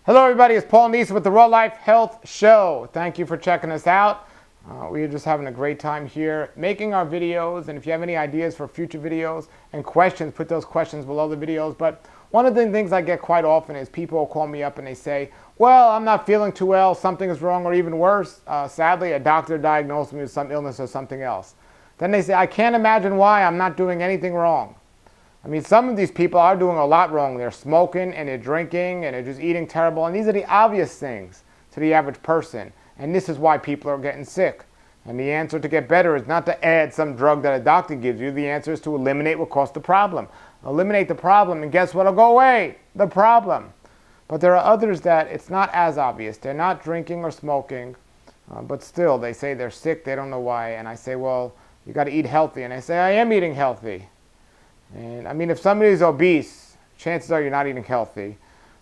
Hello everybody, it's Paul Neese with the Raw Life Health Show. Thank you for checking us out. We are just having a great time here making our videos, and if you have any ideas for future videos and questions, put those questions below the videos. But one of the things I get quite often is people will call me up and they say, well, I'm not feeling too well, something is wrong, or even worse, sadly, a doctor diagnosed me with some illness or something else. Then they say, I can't imagine why I'm not doing anything wrong. I mean, some of these people are doing a lot wrong. They're smoking and they're drinking and they're just eating terrible. And these are the obvious things to the average person. And this is why people are getting sick. And the answer to get better is not to add some drug that a doctor gives you. The answer is to eliminate what caused the problem. Eliminate the problem, and guess what will go away? The problem. But there are others that it's not as obvious. They're not drinking or smoking, but still they say they're sick. They don't know why. And I say, well, you got to eat healthy. And they say, I am eating healthy. And I mean, if somebody's obese, chances are you're not eating healthy.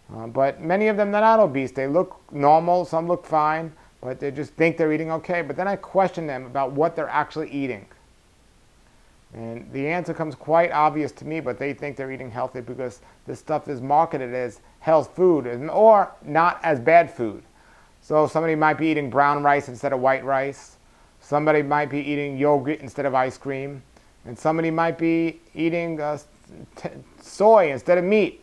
But many of them, they're not obese. They look normal, some look fine, but they just think they're eating okay. But then I question them about what they're actually eating. And the answer comes quite obvious to me, but they think they're eating healthy because this stuff is marketed as health food or not as bad food. So somebody might be eating brown rice instead of white rice. Somebody might be eating yogurt instead of ice cream. And somebody might be eating soy instead of meat.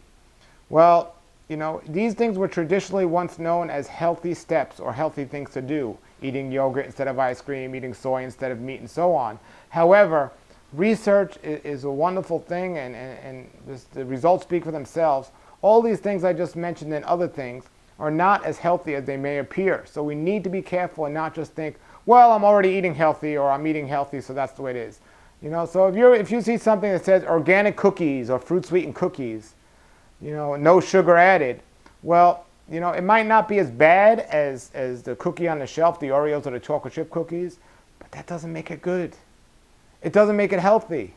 Well, you know, these things were traditionally once known as healthy steps or healthy things to do. Eating yogurt instead of ice cream, eating soy instead of meat, and so on. However, research is a wonderful thing, and the results speak for themselves. All these things I just mentioned and other things are not as healthy as they may appear. So we need to be careful and not just think, well, I'm already eating healthy, or I'm eating healthy, so that's the way it is. You know, so if you see something that says organic cookies or fruit sweetened cookies, you know, no sugar added, well, you know, it might not be as bad as the cookie on the shelf, the Oreos or the chocolate chip cookies, but that doesn't make it good. It doesn't make it healthy.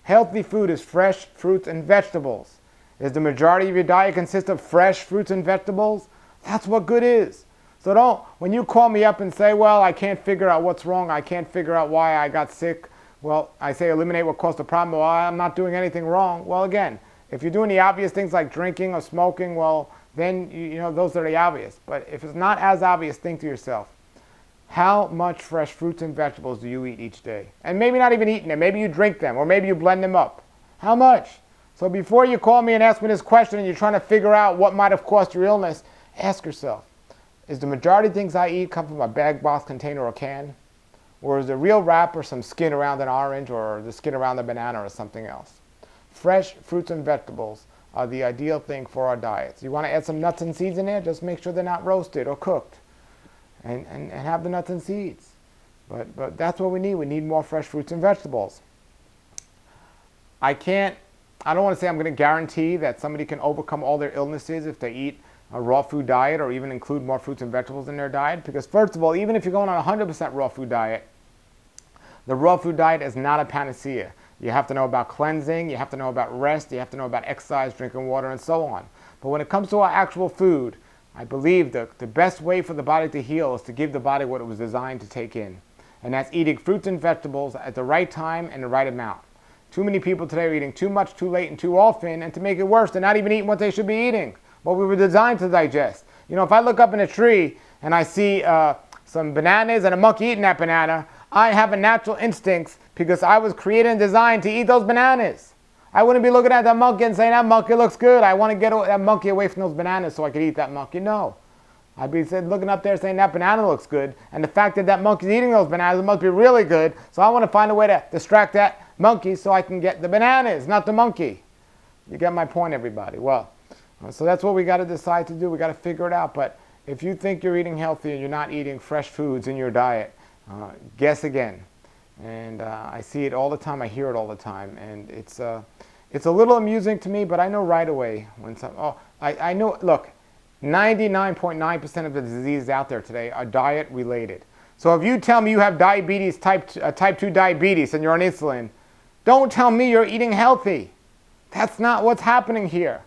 Healthy food is fresh fruits and vegetables. Is the majority of your diet consist of fresh fruits and vegetables? That's what good is. So when you call me up and say, well, I can't figure out what's wrong, I can't figure out why I got sick, well, I say eliminate what caused the problem. Well, I'm not doing anything wrong. Well, again, if you're doing the obvious things like drinking or smoking, well, then, you know, those are the obvious. But if it's not as obvious, think to yourself, how much fresh fruits and vegetables do you eat each day? And maybe not even eating them. Maybe you drink them, or maybe you blend them up. How much? So before you call me and ask me this question and you're trying to figure out what might have caused your illness, ask yourself, is the majority of things I eat come from a bag, box, container, or can? Or is the real wrap or some skin around an orange or the skin around a banana or something else? Fresh fruits and vegetables are the ideal thing for our diets. You want to add some nuts and seeds in there? Just make sure they're not roasted or cooked. And have the nuts and seeds. But that's what we need. We need more fresh fruits and vegetables. I don't want to say I'm going to guarantee that somebody can overcome all their illnesses if they eat a raw food diet or even include more fruits and vegetables in their diet. Because first of all, even if you're going on a 100% raw food diet, the raw food diet is not a panacea. You have to know about cleansing, you have to know about rest, you have to know about exercise, drinking water, and so on. But when it comes to our actual food, I believe the best way for the body to heal is to give the body what it was designed to take in. And that's eating fruits and vegetables at the right time and the right amount. Too many people today are eating too much, too late, and too often, and to make it worse, they're not even eating what they should be eating, what we were designed to digest. You know, if I look up in a tree and I see some bananas and a monkey eating that banana, I have a natural instinct because I was created and designed to eat those bananas. I wouldn't be looking at that monkey and saying, that monkey looks good. I want to get that monkey away from those bananas so I could eat that monkey. No. I'd be looking up there saying, that banana looks good. And the fact that that monkey's eating those bananas must be really good. So I want to find a way to distract that monkey so I can get the bananas, not the monkey. You get my point, everybody. Well, so that's what we got to decide to do. We got to figure it out. But if you think you're eating healthy and you're not eating fresh foods in your diet, guess again. And I see it all the time. I hear it all the time. And it's a little amusing to me, but I know right away when I know, look, 99.9% of the diseases out there today are diet related. So if you tell me you have diabetes, type 2 diabetes, and you're on insulin, don't tell me you're eating healthy. That's not what's happening here.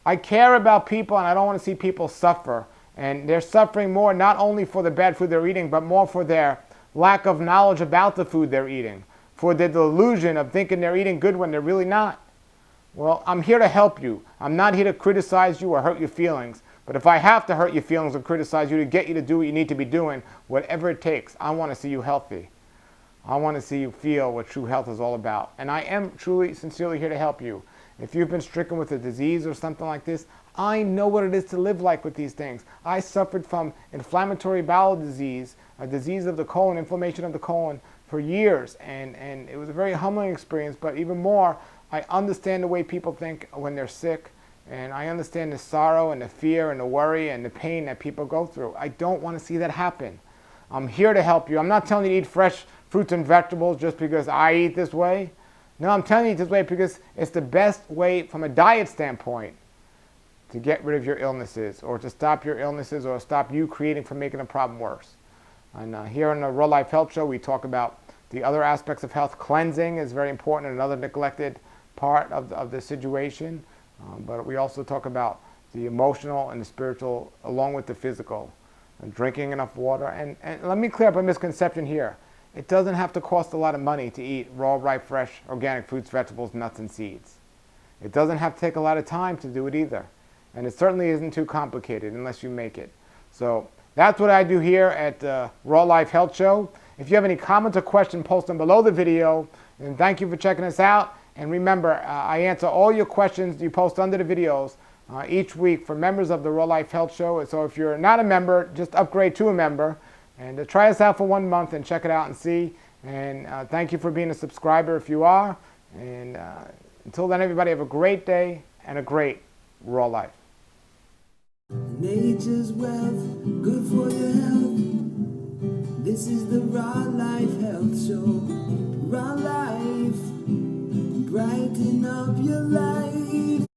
I care about people and I don't want to see people suffer. And they're suffering more not only for the bad food they're eating, but more for their lack of knowledge about the food they're eating, for the delusion of thinking they're eating good when they're really not. Well, I'm here to help you. I'm not here to criticize you or hurt your feelings, But if I have to hurt your feelings or criticize you to get you to do what you need to be doing, whatever it takes, I want to see you healthy. I want to see you feel what true health is all about. And I am truly, sincerely here to help you. If you've been stricken with a disease or something like this, I know what it is to live like with these things. I suffered from inflammatory bowel disease, a disease of the colon, inflammation of the colon for years. And it was a very humbling experience, but even more, I understand the way people think when they're sick. And I understand the sorrow and the fear and the worry and the pain that people go through. I don't want to see that happen. I'm here to help you. I'm not telling you to eat fresh fruits and vegetables just because I eat this way. No, I'm telling you this way because it's the best way from a diet standpoint to get rid of your illnesses or to stop your illnesses or stop you creating from making a problem worse. And here on the Raw Life Health Show, we talk about the other aspects of health. Cleansing is very important, another neglected part of the situation. But we also talk about the emotional and the spiritual along with the physical, and drinking enough water. And let me clear up a misconception here. It doesn't have to cost a lot of money to eat raw, ripe, fresh, organic fruits, vegetables, nuts, and seeds. It doesn't have to take a lot of time to do it either. And it certainly isn't too complicated unless you make it. So that's what I do here at Raw Life Health Show. If you have any comments or questions, post them below the video. And thank you for checking us out. And remember, I answer all your questions you post under the videos each week for members of the Raw Life Health Show. So if you're not a member, just upgrade to a member. And try us out for 1 month and check it out and see. And thank you for being a subscriber if you are. And until then, everybody have a great day and a great raw life. Nature's wealth, good for your health. This is the Raw Life Health Show. Raw Life, brighten up your life.